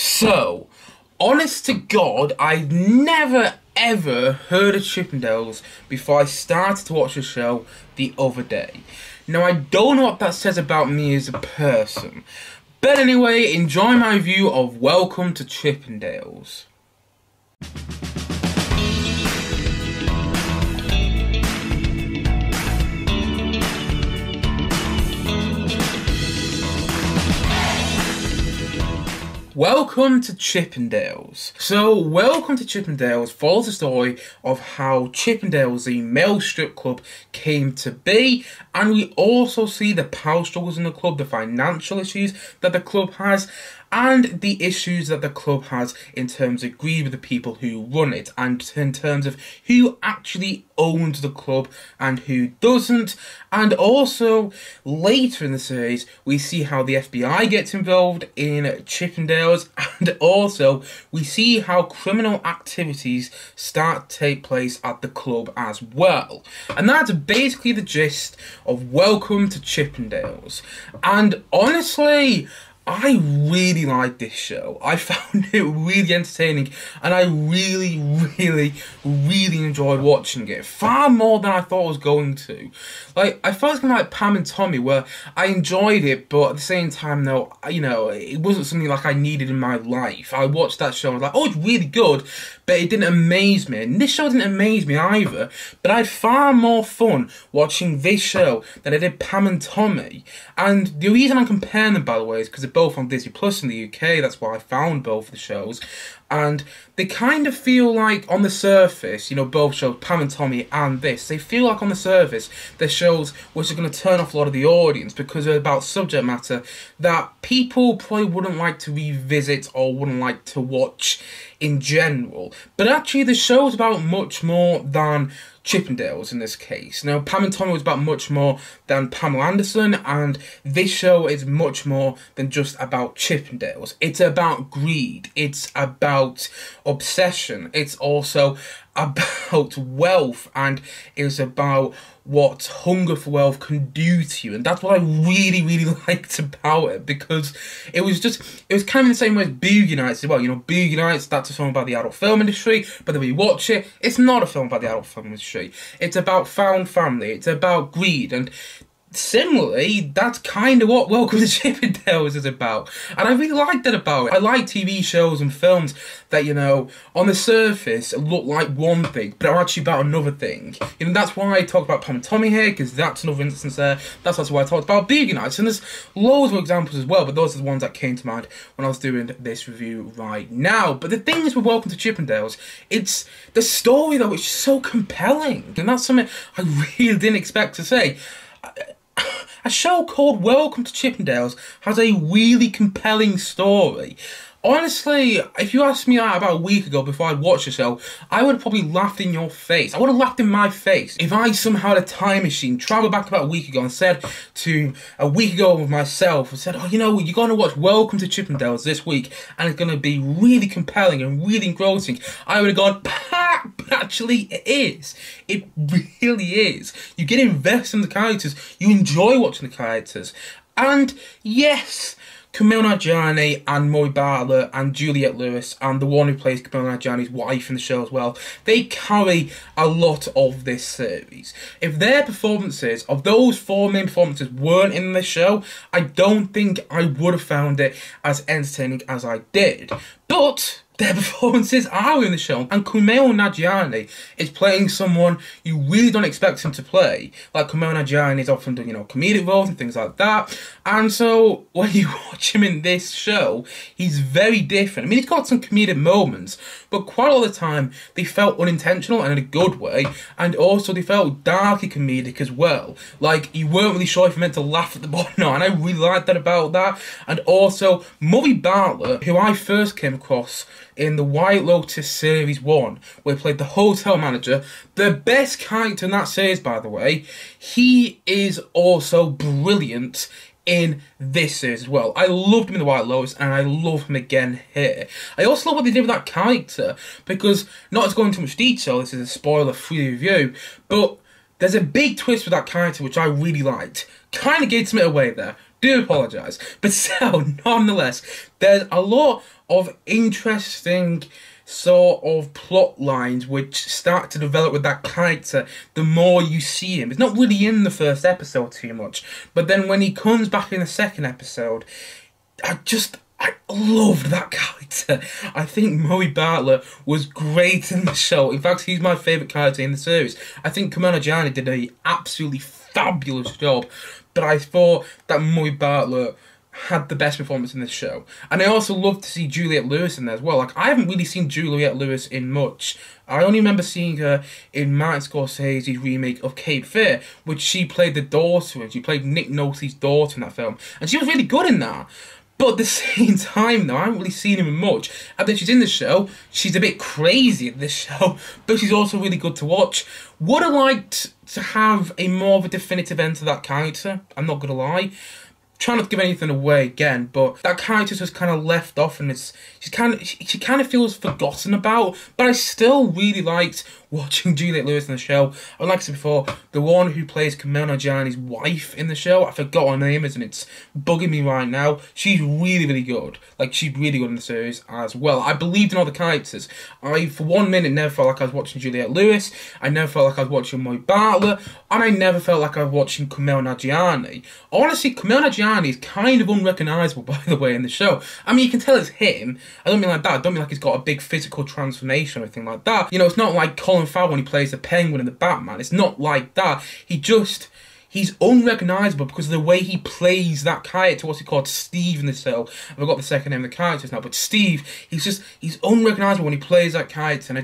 So, honest to God, I'd never ever heard of Chippendales before I started to watch the show the other day. Now, I don't know what that says about me as a person, but anyway, enjoy my review of Welcome to Chippendales. Welcome to Chippendales. So, Welcome to Chippendales follows the story of how Chippendales, the male strip club, came to be, and we also see the power struggles in the club, the financial issues that the club has, and the issues that the club has in terms of greed with the people who run it, and in terms of who actually owns the club and who doesn't. And also, later in the series, we see how the FBI gets involved in Chippendales, and also, we see how criminal activities start to take place at the club as well. And that's basically the gist of Welcome to Chippendales. And honestly, I really liked this show. I found it really entertaining, and I really enjoyed watching it. Far more than I thought I was going to. Like, I felt kind of like Pam and Tommy, where I enjoyed it, but at the same time, though, you know, it wasn't something like I needed in my life. I watched that show and I was like, oh, it's really good, but it didn't amaze me. And this show didn't amaze me either, but I had far more fun watching this show than I did Pam and Tommy. And the reason I'm comparing them, by the way, is because they're both on Disney Plus in the UK. That's why I found both of the shows. And they kind of feel like, on the surface, you know, both shows, Pam and Tommy and this, they feel like on the surface they're shows which are going to turn off a lot of the audience because they're about subject matter that people probably wouldn't like to revisit or wouldn't like to watch in general. But actually the show's about much more than Chippendales in this case. Now, Pam and Tommy was about much more than Pamela Anderson, and this show is much more than just about Chippendales. It's about greed, it's about obsession, it's also about wealth, and it's about what hunger for wealth can do to you. And that's what I really liked about it, because it was kind of in the same way as Boogie Nights as well. You know, Boogie Nights, that's a film about the adult film industry, but then when you watch it, it's not a film about the adult film industry. It's about found family, it's about greed, and similarly, that's kind of what Welcome to Chippendales is about. And I really like that about it. I like TV shows and films that, you know, on the surface look like one thing, but are actually about another thing. You know, that's why I talk about Pam and Tommy here, because that's another instance there. That's also why I talked about Boogie Nights. And there's loads of examples as well, but those are the ones that came to mind when I was doing this review right now. But the thing is with Welcome to Chippendales, it's the story, though, which is so compelling. And that's something I really didn't expect to say. A show called Welcome to Chippendales has a really compelling story. Honestly, if you asked me that about a week ago before I'd watched the show, I would have probably laughed in your face. I would have laughed in my face if I somehow had a time machine, travelled back about a week ago and said to a week ago with myself, and said, oh, you know, you're going to watch Welcome to Chippendales this week, and it's going to be really compelling and really engrossing. I would have gone, but actually it is. It really is. You get invested in the characters, you enjoy watching the characters, and yes, Kumail Nanjiani and Murray Bartlet and Juliette Lewis and the one who plays Kumail Nanjiani's wife in the show as well, they carry a lot of this series. If their performances, of those four main performances, weren't in the show, I don't think I would have found it as entertaining as I did. But their performances are in the show, and Kumail Nanjiani is playing someone you really don't expect him to play. Like, Kumail Nanjiani is often doing, you know, comedic roles and things like that, and so when you watch him in this show, he's very different. I mean, he's got some comedic moments, but quite a lot of the time, they felt unintentional and in a good way, and also they felt darkly comedic as well. Like, you weren't really sure if you meant to laugh at the bottom or not, and I really liked that about that. And also, Murray Bartlet, who I first came across in the White Lotus Series 1, where he played the hotel manager, the best character in that series, by the way, he is also brilliant in this series as well. I loved him in the White Lotus, and I love him again here. I also love what they did with that character, because, not to go into much detail, this is a spoiler-free review, but there's a big twist with that character which I really liked. Kind of gave some it away there. Do apologise. But still, nonetheless, there's a lot of interesting sort of plot lines which start to develop with that character the more you see him. It's not really in the first episode too much, but then when he comes back in the second episode, I loved that character. I think Moe Bartlet was great in the show. In fact, he's my favourite character in the series. I think Kumail Nanjiani did an absolutely fabulous job, but I thought that Moe Bartlet had the best performance in this show. And I also love to see Juliette Lewis in there as well. Like, I haven't really seen Juliette Lewis in much. I only remember seeing her in Martin Scorsese's remake of Cape Fear, which she played the daughter in. She played Nick Nolte's daughter in that film. And she was really good in that. But at the same time, though, I haven't really seen him in much. And then she's in the show. She's a bit crazy in this show, but she's also really good to watch. Would have liked to have a more of a definitive end to that character. I'm not going to lie. Trying not to give anything away again, but that character's just kind of left off, and she kind of feels forgotten about. But I still really liked watching Juliette Lewis in the show. Like I said before, the one who plays Kumail Nanjiani's wife in the show, I forgot her name, and it's bugging me right now. She's really, really good. Like, she's really good in the series as well. I believed in all the characters. I, for 1 minute, never felt like I was watching Juliette Lewis. I never felt like I was watching Moe Bartlet. And I never felt like I was watching Kumail Nanjiani. Honestly, Kumail Nanjiani is kind of unrecognisable, by the way, in the show. I mean, you can tell it's him. I don't mean like that. I don't mean like he's got a big physical transformation or anything like that. You know, it's not like Colin Farrell when he plays the Penguin in the Batman. It's not like that. He's unrecognisable because of the way he plays that character. What's he called? Steve in the show. I've got the second name of the characters now, but Steve, he's unrecognisable when he plays that character. And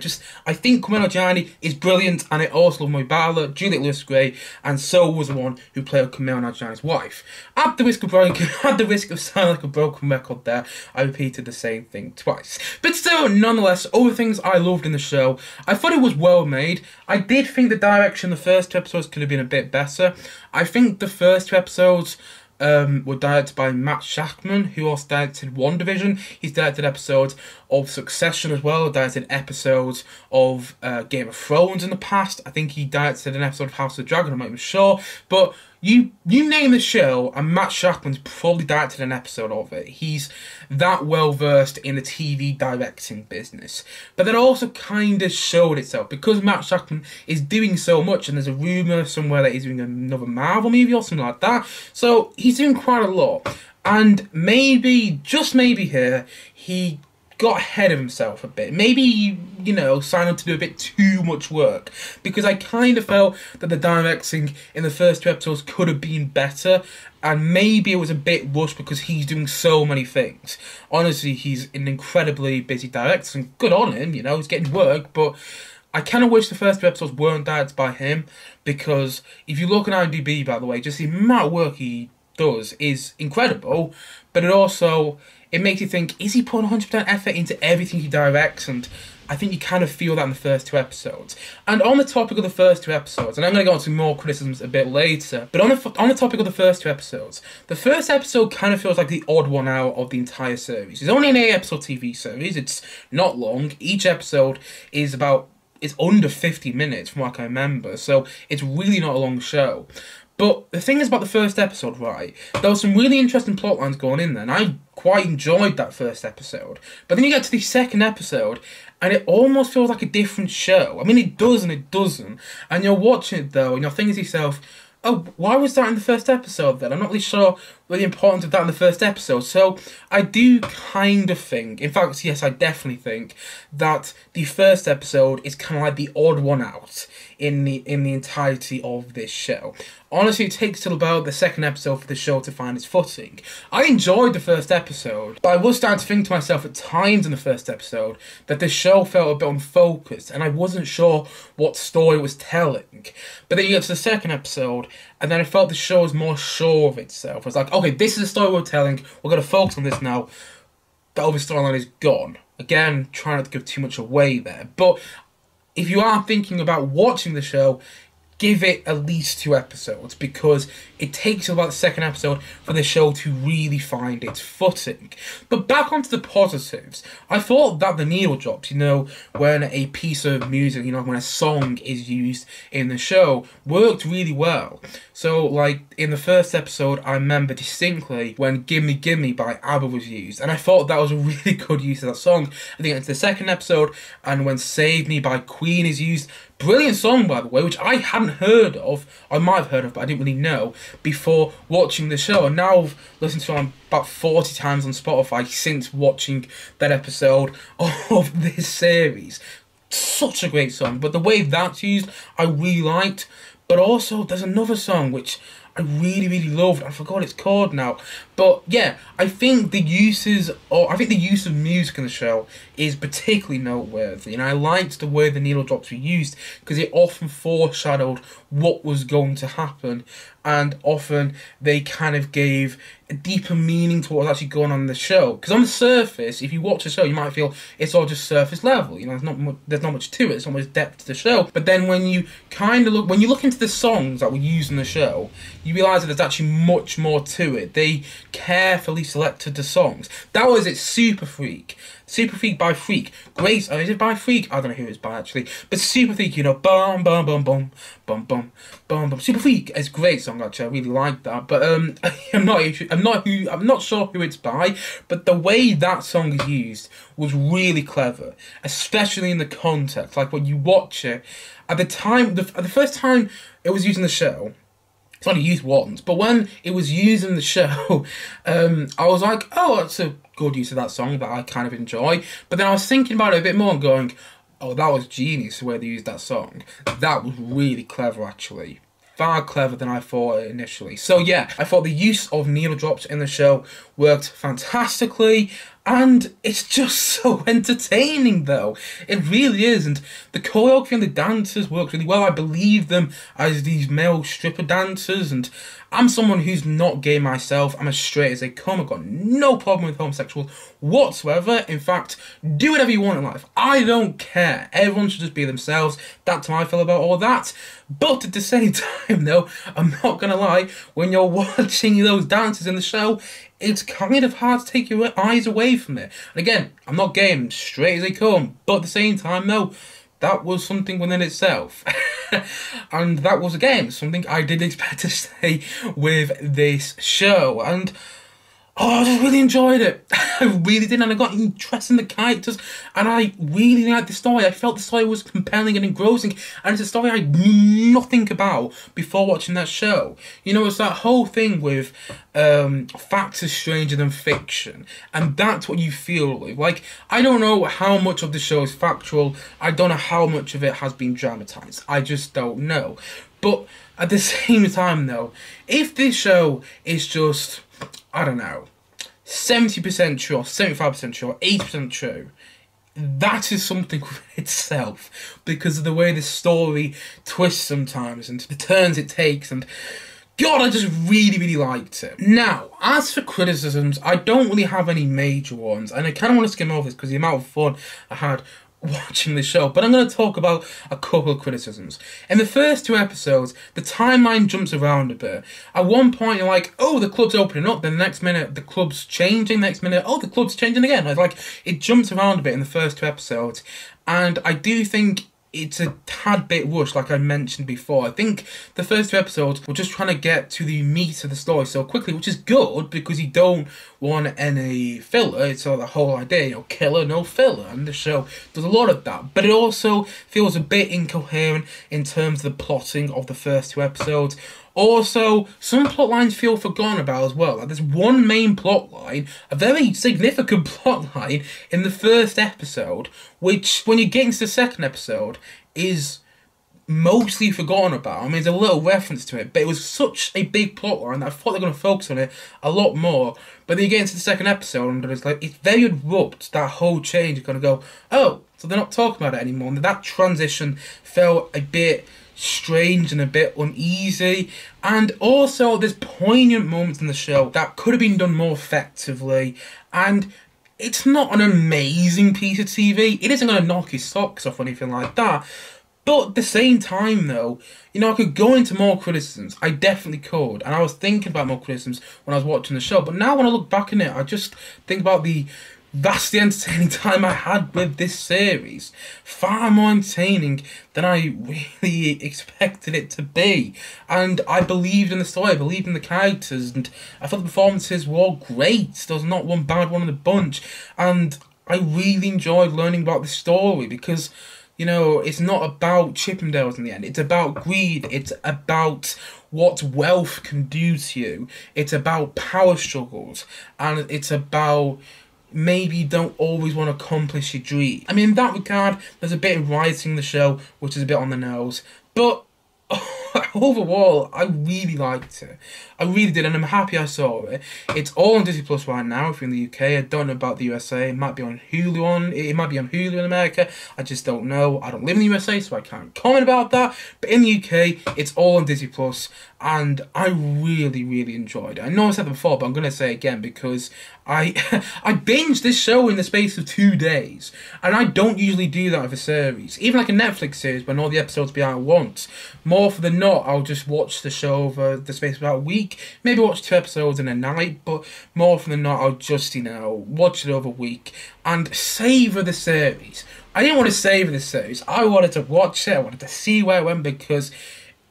I think Kumail Nanjiani is brilliant, and I also love Moe Bartlet. Juliette Lewis is great, and so was the one who played Kumail Nanjiani's wife. At the risk of sounding like a broken record there, I repeated the same thing twice. But still, nonetheless, other things I loved in the show. I thought it was well made. I did think the direction the first two episodes could have been a bit better. I think the first two episodes were directed by Matt Shakman, who also directed WandaVision. He's directed episodes of Succession as well, directed episodes of Game of Thrones in the past. I think he directed an episode of House of the Dragon, I'm not even sure. But you name the show, and Matt Shakman's probably directed an episode of it. He's that well versed in the TV directing business. But that also kind of showed itself because Matt Shakman is doing so much, and there's a rumour somewhere that he's doing another Marvel movie or something like that. So he's doing quite a lot. And maybe, just maybe here, he got ahead of himself a bit. Maybe, you know, signed on to do a bit too much work. Because I kind of felt that the directing in the first two episodes could have been better. And maybe it was a bit rushed because he's doing so many things. Honestly, he's an incredibly busy director. And good on him, you know, he's getting work. But I kind of wish the first two episodes weren't directed by him. Because if you look at IMDb, by the way, just the amount of work he does is incredible. But it makes you think, is he putting 100% effort into everything he directs? And I think you kind of feel that in the first two episodes. And on the topic of the first two episodes, and I'm going to go into more criticisms a bit later, but on the topic of the first two episodes, the first episode kind of feels like the odd one out of the entire series. It's only an 8-episode TV series. It's not long. Each episode is under 50 minutes from what I can remember, so it's really not a long show. But the thing is about the first episode, right, there was some really interesting plot lines going in there, and I quite enjoyed that first episode. But then you get to the second episode, and it almost feels like a different show. I mean, it does and it doesn't. And you're watching it, though, and you're thinking to yourself, oh, why was that in the first episode then? I'm not really sure the importance of that in the first episode. So I do kind of think, in fact, yes, I definitely think that the first episode is kind of like the odd one out in the entirety of this show. Honestly, it takes till about the second episode for the show to find its footing. I enjoyed the first episode, but I was starting to think to myself at times in the first episode that the show felt a bit unfocused, and I wasn't sure what story it was telling. But then you get to the second episode, and then I felt the show was more sure of itself. I was like, okay, this is the story we're telling, we're going to focus on this now. The other storyline is gone. Again, trying not to give too much away there. But if you are thinking about watching the show, give it at least 2 episodes, because it takes about the second episode for the show to really find its footing. But back onto the positives, I thought that the needle drops, you know, when a piece of music, you know, when a song is used in the show, worked really well. So, like, in the first episode, I remember distinctly when Gimme Gimme by ABBA was used, and I thought that was a really good use of that song. I think it's the second episode, and when Save Me by Queen is used, brilliant song, by the way, which I hadn't heard of. I might have heard of, but I didn't really know before watching the show. And now I've listened to it about 40 times on Spotify since watching that episode of this series. Such a great song. But the way that's used, I really liked. But also, there's another song which I really, really loved. I forgot what it's called now. But yeah, I think the use of music in the show is particularly noteworthy. And I liked the way the needle drops were used, because it often foreshadowed what was going to happen. And often they kind of gave a deeper meaning to what was actually going on in the show. Because on the surface, if you watch the show, you might feel it's all just surface level. You know, there's not much to it. There's not much depth to the show. But then when you look into the songs that were used in the show, you realise that there's actually much more to it. They carefully selected the songs. That was it. Super Freak by Freak. Great. Is it by Freak? I don't know who it's by actually. But Super Freak, you know, bum bum bum bum bum bum bum bum. Super Freak is a great song actually. I really like that. But I'm not sure who it's by. But the way that song is used was really clever, especially in the context. Like when you watch it, at the time, the first time it was used in the show. It's only used once, but when it was used in the show, I was like, oh, that's a good use of that song that I kind of enjoy. But then I was thinking about it a bit more and going, oh, that was genius the way they used that song. That was really clever, actually. Far clever than I thought initially. So yeah, I thought the use of needle drops in the show worked fantastically, and it's just so entertaining though. It really is, and the choreography and the dancers work really well. I believe them as these male stripper dancers, and I'm someone who's not gay myself. I'm as straight as they come. I've got no problem with homosexuals whatsoever. In fact, do whatever you want in life. I don't care. Everyone should just be themselves. That's how I feel about all that. But at the same time, though, I'm not going to lie, when you're watching those dances in the show, it's kind of hard to take your eyes away from it. And again, I'm not gay, I'm straight as they come. But at the same time, though, that was something within itself. And that was, again, something I didn't expect to say with this show. And oh, I just really enjoyed it. I really did, and I got interested in the characters, and I really liked the story. I felt the story was compelling and engrossing, and it's a story I knew nothing about before watching that show. You know, it's that whole thing with facts are stranger than fiction, and that's what you feel with. Like, I don't know how much of the show is factual. I don't know how much of it has been dramatised. I just don't know. But at the same time, though, if this show is just, I don't know, 70% true, or 75% true, or 80% true, that is something within itself, because of the way the story twists sometimes, and the turns it takes, and God, I just really, really liked it. Now, as for criticisms, I don't really have any major ones, and I kind of want to skim over this because the amount of fun I had watching the show, but I'm going to talk about a couple of criticisms. In the first 2 episodes, the timeline jumps around a bit. At one point, you're like, oh, the club's opening up, then the next minute, the club's changing, the next minute, oh, the club's changing again. It's like, it jumps around a bit in the first 2 episodes, and I do think it's a tad bit rushed, like I mentioned before. I think the first 2 episodes were just trying to get to the meat of the story so quickly, which is good because you don't want any filler. It's the whole idea, you know, killer, no filler, and the show does a lot of that. But it also feels a bit incoherent in terms of the plotting of the first 2 episodes. Also, some plot lines feel forgotten about as well. Like, there's one main plot line, a very significant plot line in the first episode, which, when you get into the second episode, is mostly forgotten about. I mean, there's a little reference to it, but it was such a big plot line that I thought they were going to focus on it a lot more. But then you get into the second episode, and it's like, it's very abrupt, that whole change. You're going to go, oh, so they're not talking about it anymore. And that transition felt a bit strange and a bit uneasy, and also there's poignant moments in the show that could have been done more effectively, and it's not an amazing piece of TV. It isn't going to knock his socks off or anything like that, But at the same time, though, you know, I could go into more criticisms. I definitely could. And I was thinking about more criticisms when I was watching the show. But now when I look back on it, I just think about the vastly entertaining time I had with this series. Far more entertaining than I really expected it to be. And I believed in the story, I believed in the characters, and I thought the performances were all great. There was not one bad one in the bunch. And I really enjoyed learning about the story because, you know, it's not about Chippendales in the end. It's about greed. It's about what wealth can do to you. It's about power struggles. And it's about maybe you don't always want to accomplish your dream. I mean, in that regard, there's a bit of writing in the show, which is a bit on the nose. But overall, I really liked it. I really did, and I'm happy I saw it. It's all on Disney Plus right now if you're in the UK. I don't know about the USA. It might be on Hulu it might be on Hulu in America. I just don't know. I don't live in the USA, so I can't comment about that. But in the UK, it's all on Disney Plus, and I really, really enjoyed it. I know I said that before, but I'm going to say it again because I binged this show in the space of 2 days, and I don't usually do that with a series. Even like a Netflix series when all the episodes be out at once. More often than not, I'll just watch the show over the space of about a week. Maybe watch 2 episodes in a night, but more often than not, I'll just, you know, watch it over a week and savour the series. I didn't want to savour the series. I wanted to watch it. I wanted to see where it went because,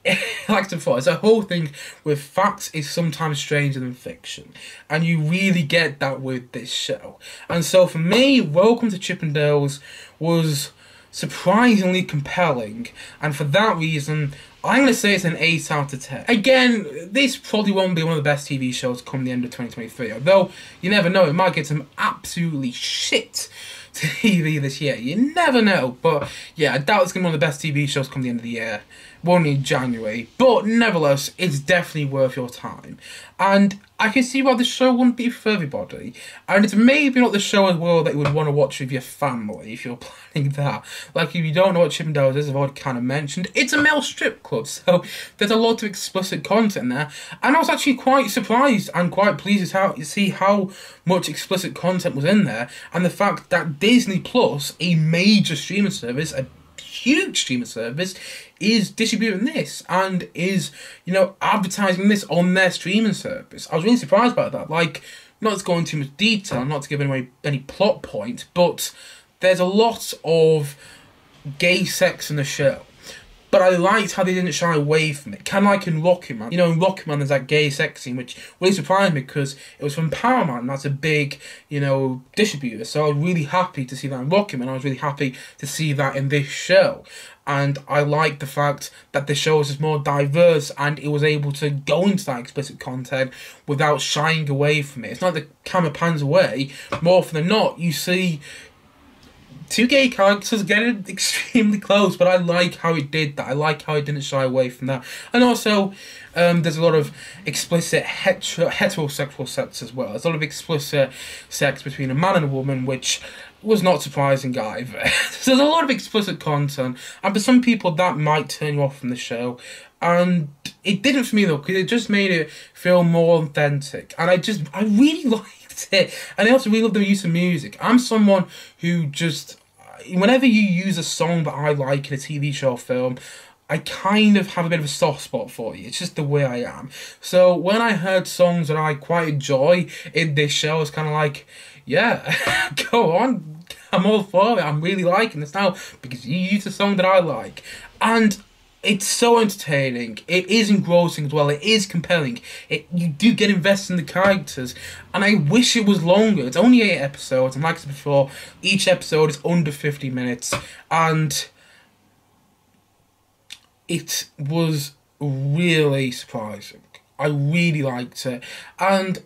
like I said before, it's a whole thing with facts is sometimes stranger than fiction. And you really get that with this show. And so for me, Welcome to Chippendales was surprisingly compelling, and for that reason, I'm going to say it's an 8 out of 10. Again, this probably won't be one of the best TV shows come the end of 2023, although you never know, it might get some absolutely shit TV this year. You never know, but yeah, I doubt it's going to be one of the best TV shows come the end of the year. Won't in January, but nevertheless, it's definitely worth your time. And I can see why the show wouldn't be for everybody. And it's maybe not the show as well that you would want to watch with your family if you're planning that. Like, if you don't know what Chippendales is, I've already kind of mentioned, it's a male strip club, so there's a lot of explicit content there. And I was actually quite surprised and quite pleased to see how much explicit content was in there, and the fact that Disney Plus, a major streaming service, a huge streaming service, is distributing this and is, you know, advertising this on their streaming service. I was really surprised by that. Like, not to go into too much detail, not to give away any plot point, but there's a lot of gay sex in the show. But I liked how they didn't shy away from it. Kind of like in Rocketman. You know, in Rocketman there's that gay sex scene, which really surprised me because it was from Paramount, and that's a big, you know, distributor. So I was really happy to see that in Rocketman. I was really happy to see that in this show. And I like the fact that the show is just more diverse and it was able to go into that explicit content without shying away from it. It's not the camera pans away. More often than not, you see 2 gay characters getting extremely close, but I like how it did that. I like how it didn't shy away from that. And also, there's a lot of explicit heterosexual sex as well. There's a lot of explicit sex between a man and a woman, which was not surprising either. So there's a lot of explicit content, and for some people that might turn you off from the show. And it didn't for me though, because it just made it feel more authentic. And I really liked it. And I also really love the use of music. I'm someone who just, whenever you use a song that I like in a TV show or film, I kind of have a bit of a soft spot for you. It's just the way I am. So when I heard songs that I quite enjoy in this show, it's kind of like, yeah, go on. I'm all for it. I'm really liking this now because you used a song that I like. And it's so entertaining. It is engrossing as well. It is compelling. You do get invested in the characters. And I wish it was longer. It's only 8 episodes. And like I said before, each episode is under 50 minutes. And it was really surprising. I really liked it. And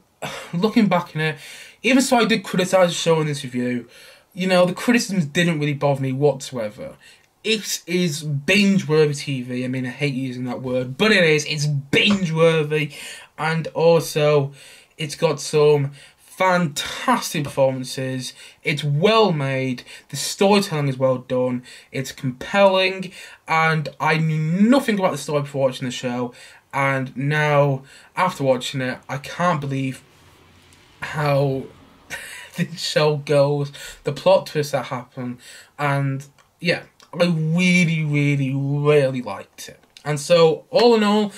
looking back on it, even so I did criticise the show in this review, you know, the criticisms didn't really bother me whatsoever. It is binge-worthy TV. I mean, I hate using that word, but it is. It's binge-worthy. And also, it's got some fantastic performances. It's well made. The storytelling is well done. It's compelling. And I knew nothing about the story before watching the show. And now, after watching it, I can't believe how this show goes, the plot twists that happen, and yeah, I really, really, really liked it. And so, all in all,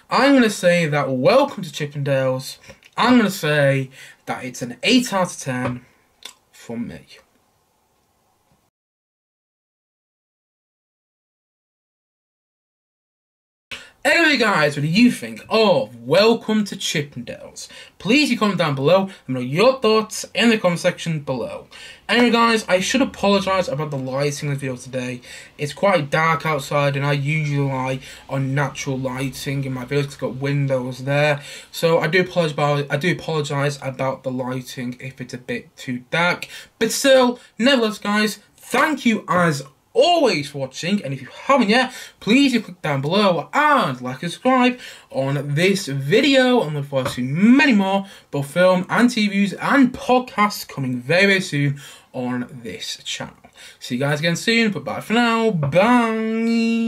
I'm going to say that Welcome to Chippendales, I'm going to say that it's an 8 out of 10 from me. Anyway guys, what do you think of Welcome to Chippendales? Please you comment down below and know your thoughts in the comment section below. Anyway guys, I should apologise about the lighting in the video today. It's quite dark outside and I usually rely on natural lighting in my videos because I've got windows there. So I do apologise about the lighting if it's a bit too dark. But still, nevertheless guys, thank you as always for watching, and if you haven't yet, please do click down below and like and subscribe on this video, and look forward to many more both film and TV reviews and podcasts coming very, very soon on this channel. See you guys again soon, but bye for now, bye!